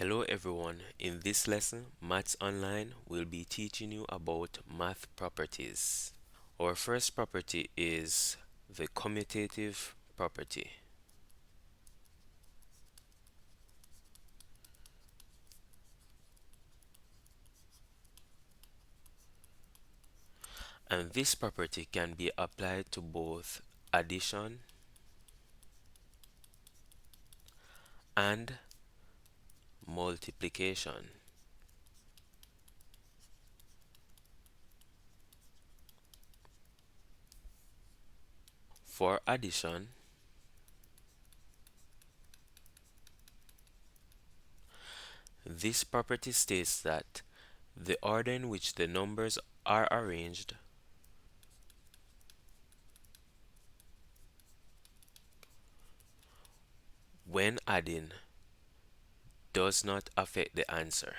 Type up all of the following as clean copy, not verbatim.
Hello everyone, in this lesson, Maths Online will be teaching you about math properties. Our first property is the commutative property. And this property can be applied to both addition and multiplication. For addition, this property states that the order in which the numbers are arranged when adding does not affect the answer.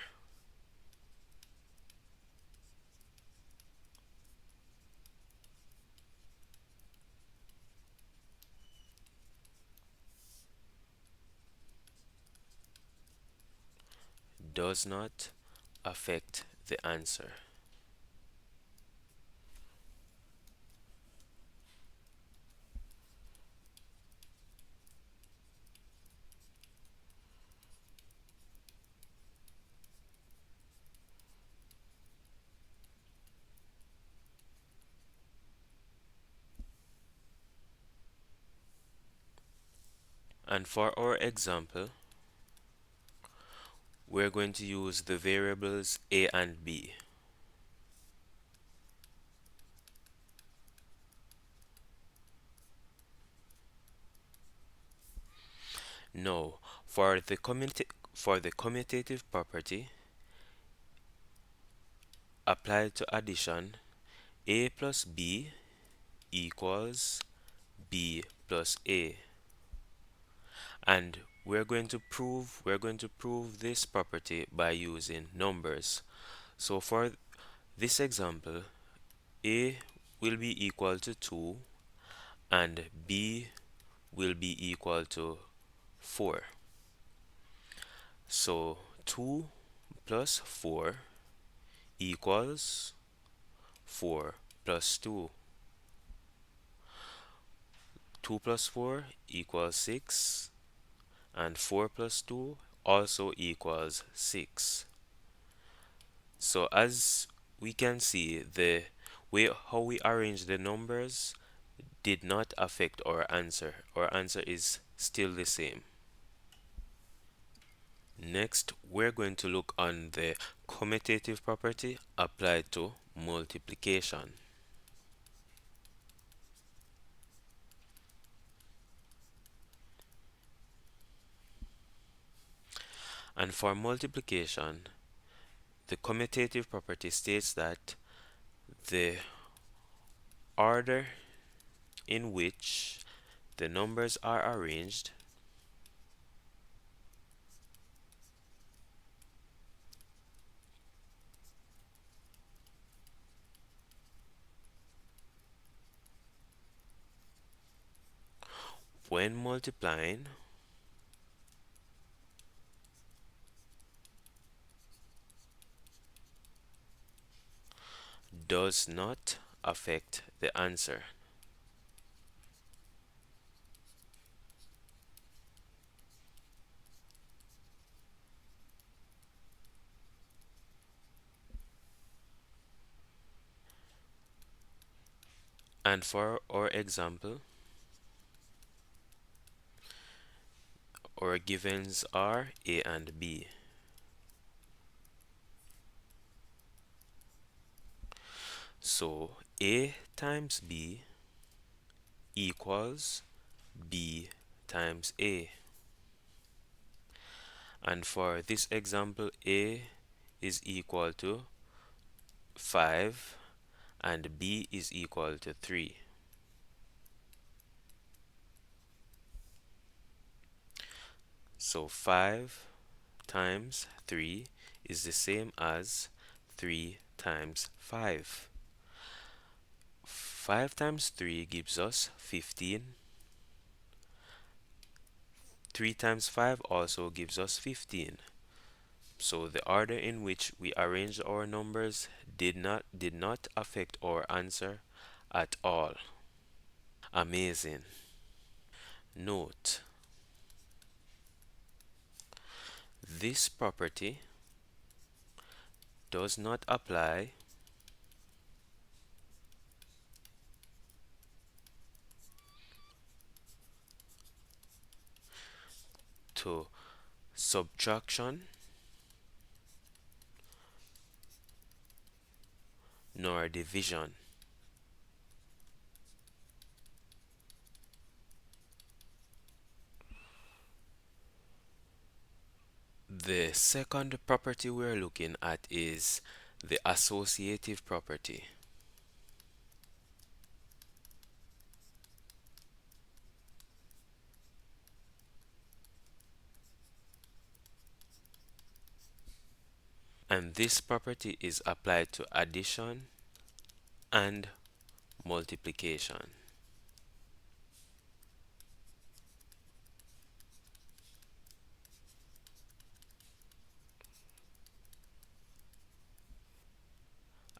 Does not affect the answer. And for our example, we're going to use the variables a and b. Now, for the commutative property applied to addition, a plus b equals b plus a. And we're going to prove this property by using numbers. So for this example, a will be equal to 2 and b will be equal to 4. So 2 plus 4 equals 4 plus 2. 2 plus 4 equals 6 and 4 plus 2 also equals 6. So as we can see, the way how we arrange the numbers did not affect our answer. Our answer is still the same. Next, we're going to look on the commutative property applied to multiplication. And for multiplication, the commutative property states that the order in which the numbers are arranged when multiplying does not affect the answer. And for our example, our givens are a and b. So a times b equals b times a. And for this example, a is equal to 5 and b is equal to 3. So 5 times 3 is the same as 3 times 5. 5 times 3 gives us 15. 3 times 5 also gives us 15. So the order in which we arranged our numbers did not affect our answer at all. Amazing. Note, this property does not apply to subtraction nor division. The second property we're looking at is the associative property. And this property is applied to addition and multiplication.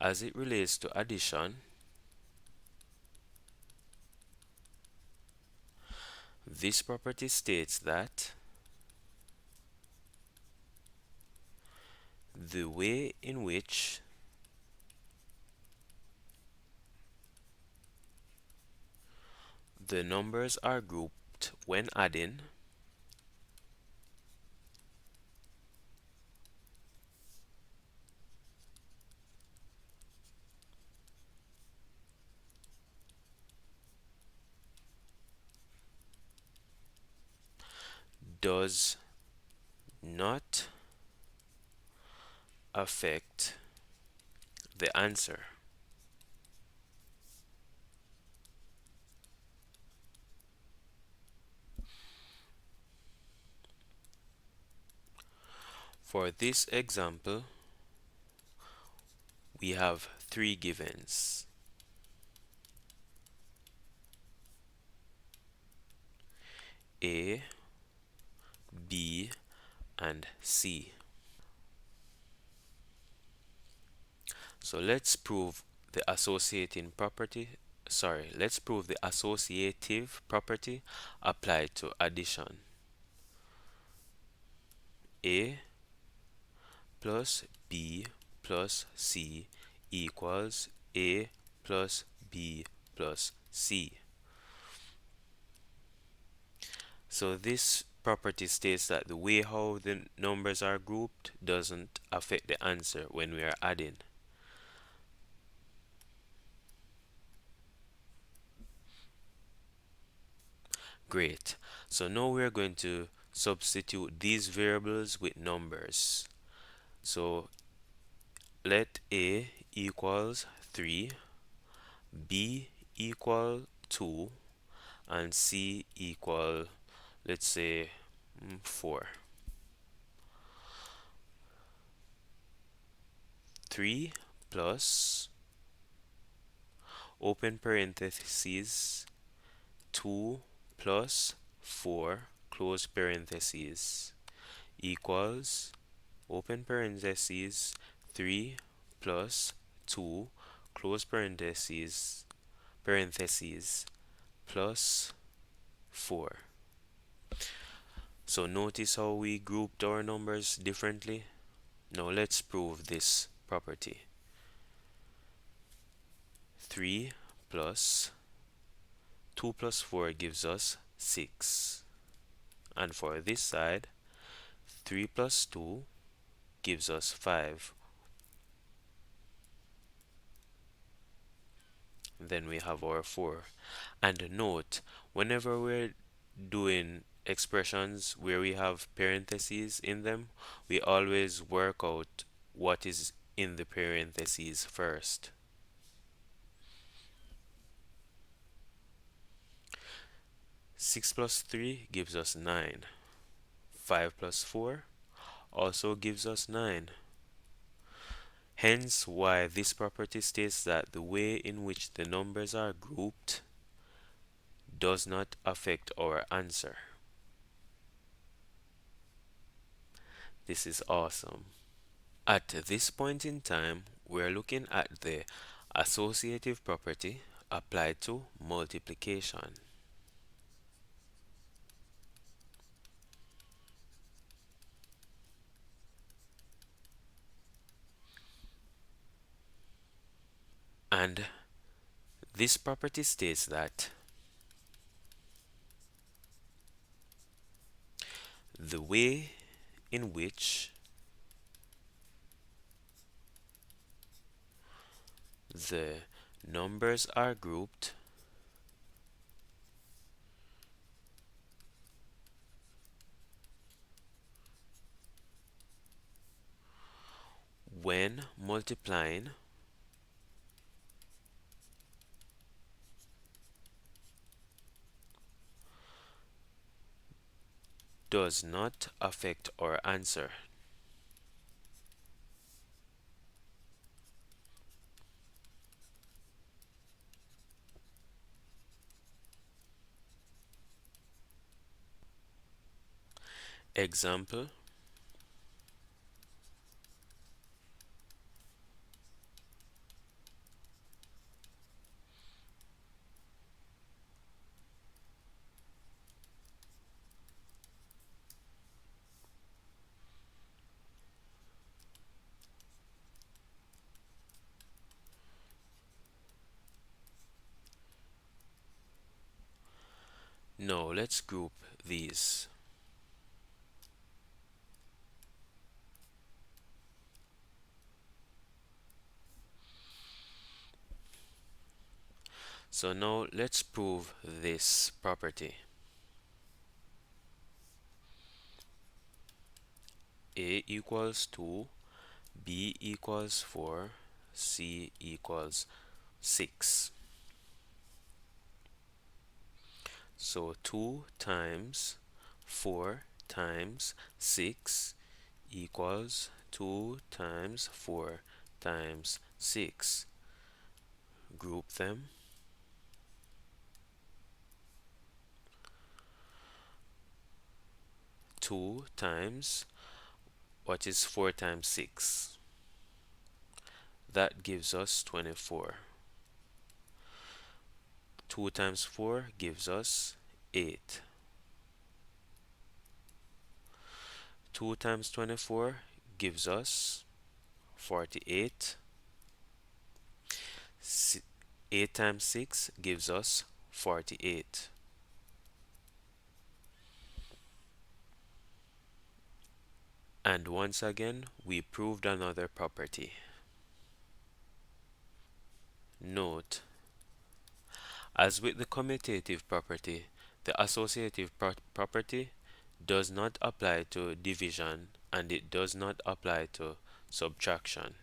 As it relates to addition, this property states that the way in which the numbers are grouped when adding does not affect the answer. For this example, we have three givens: A, B, and C. So let's prove the let's prove the associative property applied to addition. A plus B plus C equals A plus B plus C. So this property states that the way how the numbers are grouped doesn't affect the answer when we are adding. Great. So now we're going to substitute these variables with numbers. So let A equals 3, B equal 2, and C equal, let's say, 4. 3 plus, open parentheses, 2 plus 4, close parentheses, equals, open parentheses, 3 plus 2, close parentheses, plus 4. So notice how we grouped our numbers differently. Now let's prove this property. 3 plus 2 plus 4 gives us 6. And for this side, 3 plus 2 gives us 5. Then we have our 4. And note, whenever we're doing expressions where we have parentheses in them, we always work out what is in the parentheses first. 6 plus 3 gives us 9. 5 plus 4 also gives us 9. Hence why this property states that the way in which the numbers are grouped does not affect our answer. This is awesome. At this point in time, we're looking at the associative property applied to multiplication. And this property states that the way in which the numbers are grouped when multiplying does not affect our answer. Example, now let's group these. So now let's prove this property. A equals 2, B equals 4, C equals 6. So 2 times 4 times 6 equals 2 times 4 times 6. Group them. 2 times, what is 4 times 6? That gives us 24. 2 times 4 gives us 8. 2 times 24 gives us 48. 8 times 6 gives us 48. And once again, we proved another property. Note, as with the commutative property, the associative property does not apply to division and it does not apply to subtraction.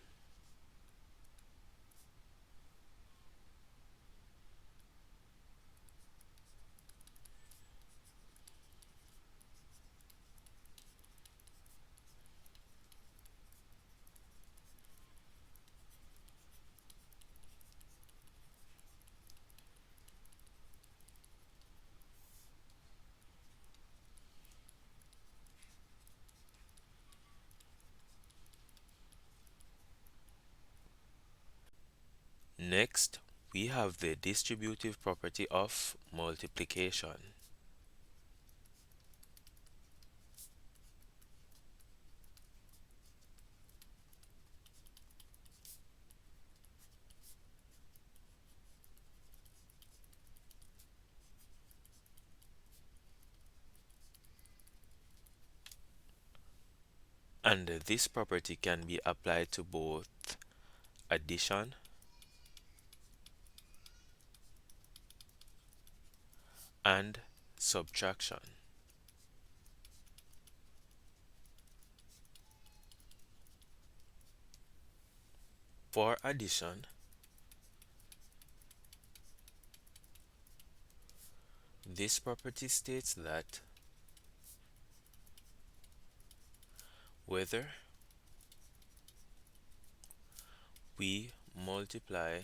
Next, we have the distributive property of multiplication. And this property can be applied to both addition and subtraction. For addition, this property states that whether we multiply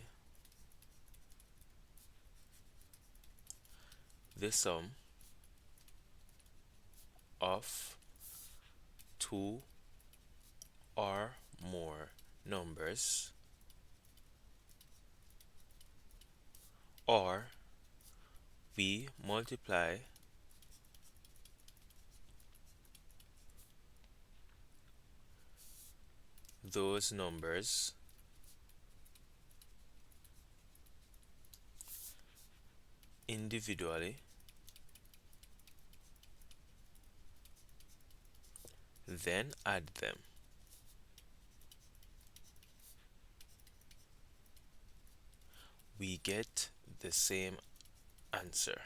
the sum of two numbers, or we multiply those numbers individually, then add them. We get the same answer.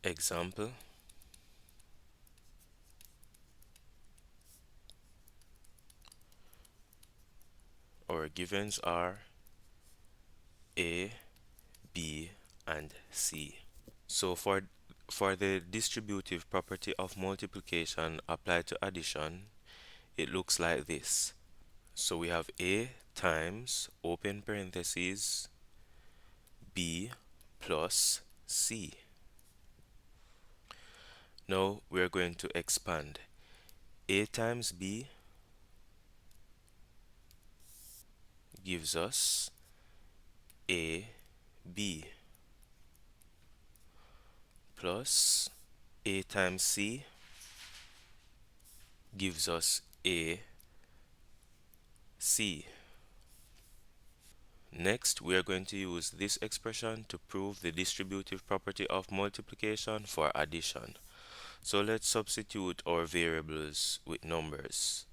Example, our givens are A, B, and C. So for the distributive property of multiplication applied to addition, it looks like this. So we have A times, open parentheses, B plus C. Now we're going to expand. A times B gives us AB plus A times C gives us AC. Next, we are going to use this expression to prove the distributive property of multiplication for addition. So let's substitute our variables with numbers.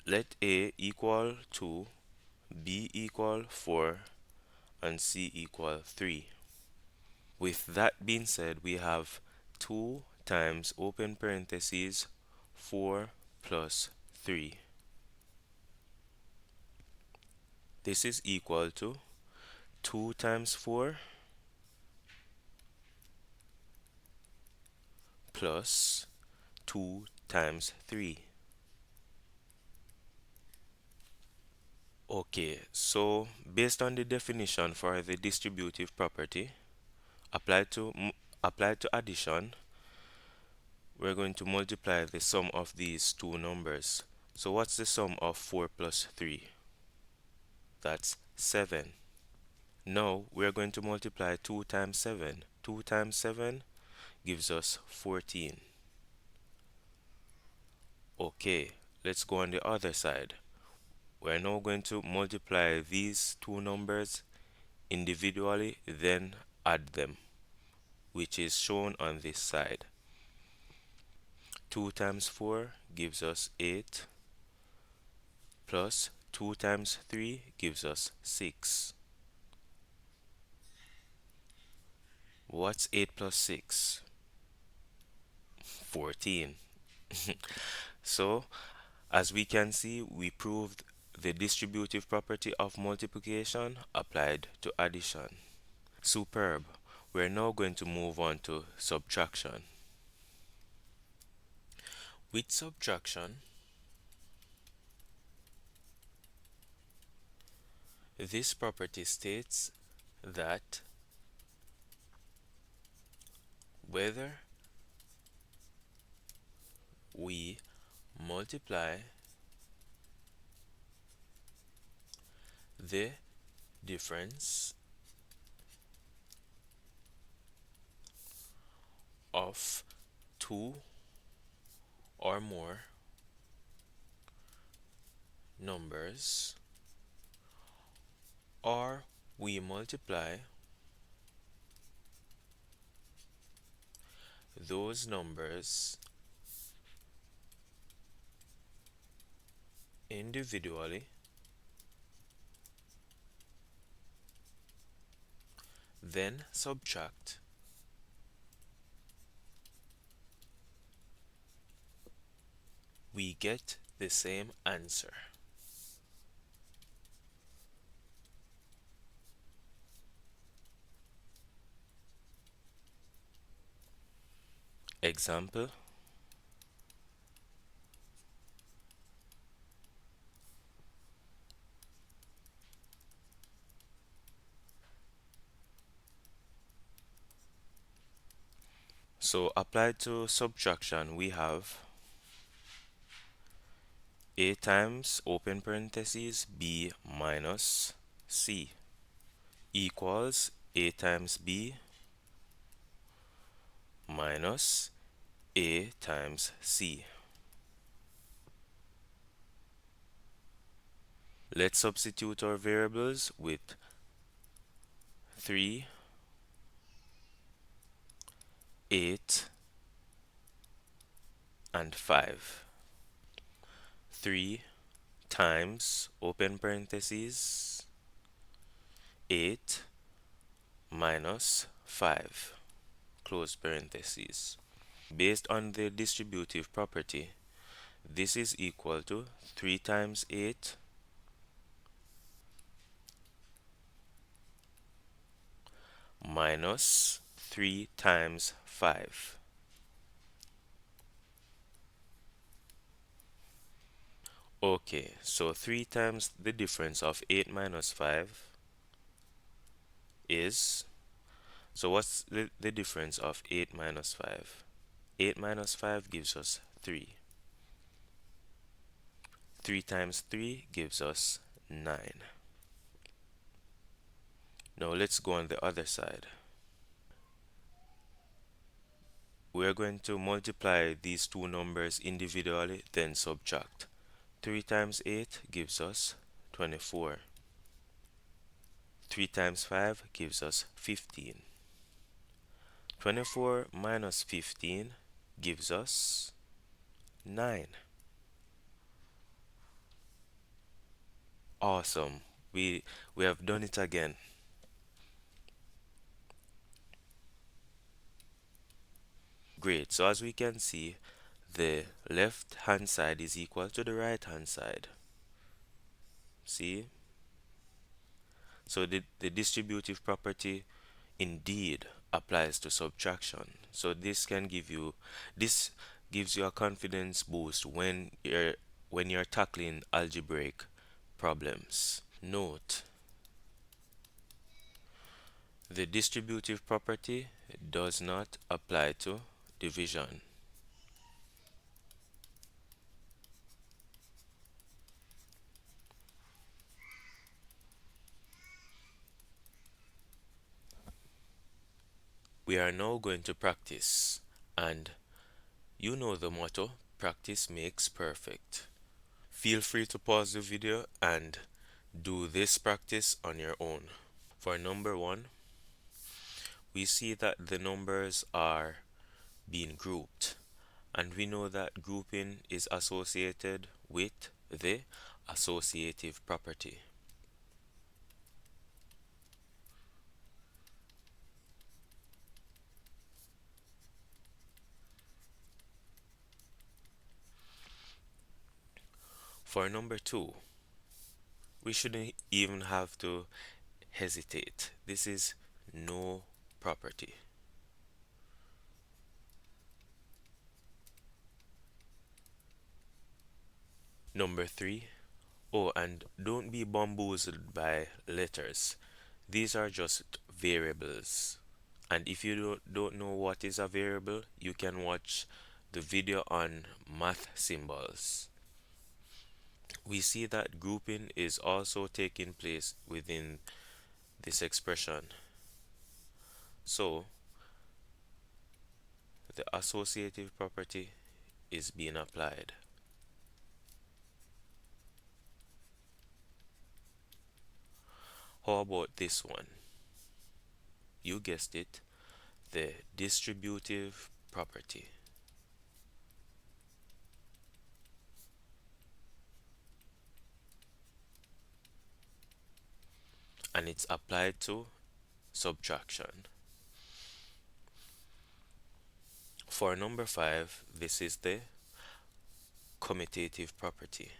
Let A equal 2, B equal 4, and C equal 3. With that being said, we have 2 times open parentheses 4 plus 3. This is equal to 2 times 4 plus 2 times 3. Okay, so based on the definition for the distributive property applied to addition, we're going to multiply the sum of these two numbers. So what's the sum of 4 plus 3? That's 7. Now we're going to multiply 2 times 7. 2 times 7 gives us 14. Okay, let's go on the other side. We're now going to multiply these two numbers individually, then add them, which is shown on this side. 2 times 4 gives us 8, plus 2 times 3 gives us 6. What's 8 plus 6? 14. So, as we can see, we proved the distributive property of multiplication applied to addition. Superb. We're now going to move on to subtraction. With subtraction, this property states that whether we multiply the difference of two or more numbers, or we multiply those numbers individually, then subtract, we get the same answer. Example, So applied to subtraction, we have a times open parentheses b minus c equals a times b minus a times c. Let's substitute our variables with 3, 8, and 5. 3 times open parentheses 8 minus 5 close parentheses. Based on the distributive property, this is equal to 3 times 8 minus 3 times 5. Okay, so 3 times the difference of 8 minus 5 is, so what's the difference of 8 minus 5? 8 minus 5 gives us 3. 3 times 3 gives us 9. Now let's go on the other side. We're going to multiply these two numbers individually, then subtract. 3 times 8 gives us 24. 3 times 5 gives us 15. 24 minus 15 gives us 9. Awesome. We have done it again. Great. So as we can see, the left hand side is equal to the right hand side. See? So the distributive property indeed applies to subtraction. So this gives you a confidence boost when you're tackling algebraic problems. Note, the distributive property does not apply to division. We are now going to practice, and you know the motto, practice makes perfect. Feel free to pause the video and do this practice on your own. For number 1, we see that the numbers are being grouped, and we know that grouping is associated with the associative property. For number 2, we shouldn't even have to hesitate. This is no property. Number 3, oh, and don't be bamboozled by letters. These are just variables. And if you don't know what is a variable, you can watch the video on math symbols. We see that grouping is also taking place within this expression. So the associative property is being applied. How about this one? You guessed it, the distributive property. And it's applied to subtraction. For number 5, this is the commutative property.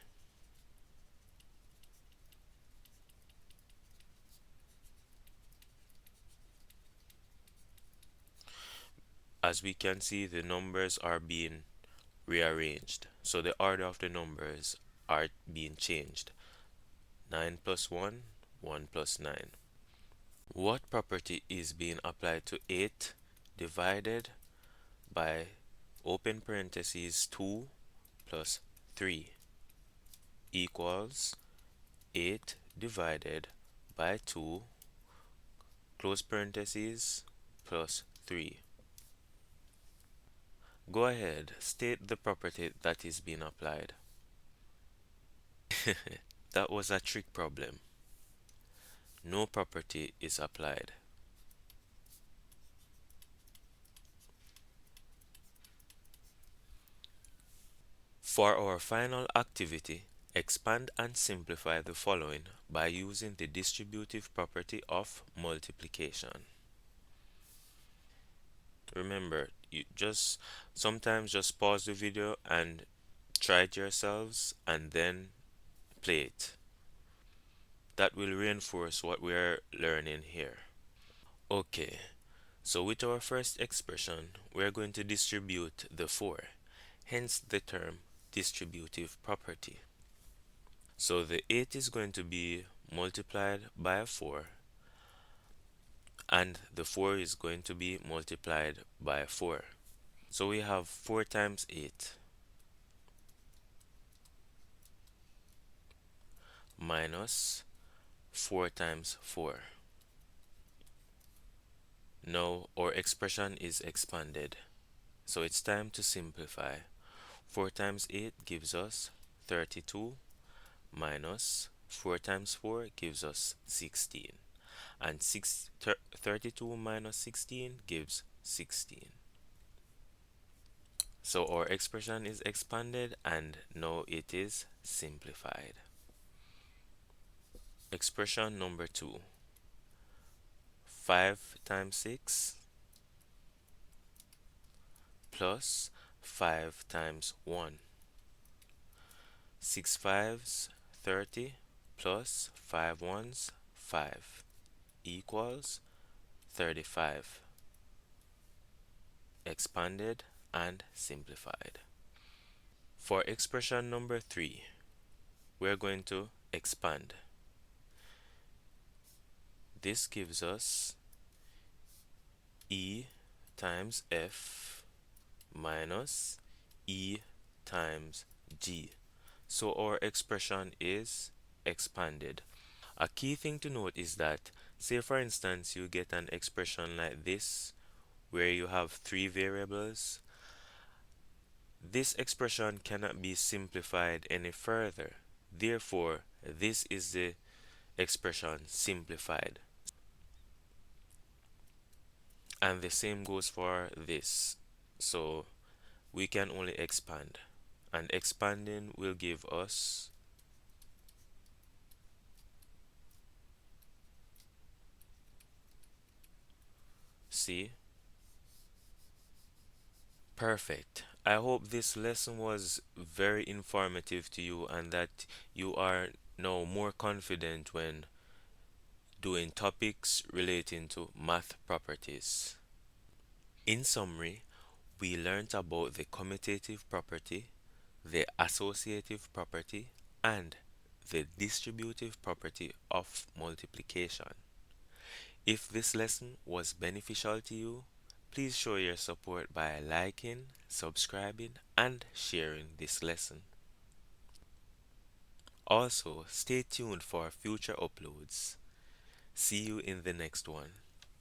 As we can see, the numbers are being rearranged. So the order of the numbers are being changed. 9 plus 1, 1 plus 9. What property is being applied to 8 divided by open parentheses 2 plus 3 equals 8 divided by 2 close parentheses plus 3. Go ahead, state the property that is being applied. That was a trick problem. No property is applied. For our final activity, expand and simplify the following by using the distributive property of multiplication. Remember, you just sometimes just pause the video and try it yourselves and then play it. That will reinforce what we are learning here. Okay, so with our first expression, we are going to distribute the 4, hence the term distributive property. So the 8 is going to be multiplied by a 4, and the 4 is going to be multiplied by 4. So we have 4 times 8 minus 4 times 4. Now our expression is expanded. So it's time to simplify. 4 times 8 gives us 32 minus 4 times 4 gives us 16. And 32 minus 16 gives 16. So our expression is expanded and now it is simplified. Expression number 2. 5 times 6 plus 5 times 1. 6 fives 30 plus 5 ones 5 equals 35. Expanded and simplified. For expression number 3, we're going to expand. This gives us E times F minus E times G. So our expression is expanded. A key thing to note is that, say for instance, you get an expression like this where you have 3 variables. This expression cannot be simplified any further. Therefore, this is the expression simplified. And the same goes for this. So we can only expand. And expanding will give us C. Perfect. I hope this lesson was very informative to you and that you are now more confident when doing topics relating to math properties. In summary, we learned about the commutative property, the associative property, and the distributive property of multiplication. If this lesson was beneficial to you, please show your support by liking, subscribing, and sharing this lesson. Also, stay tuned for future uploads. See you in the next one.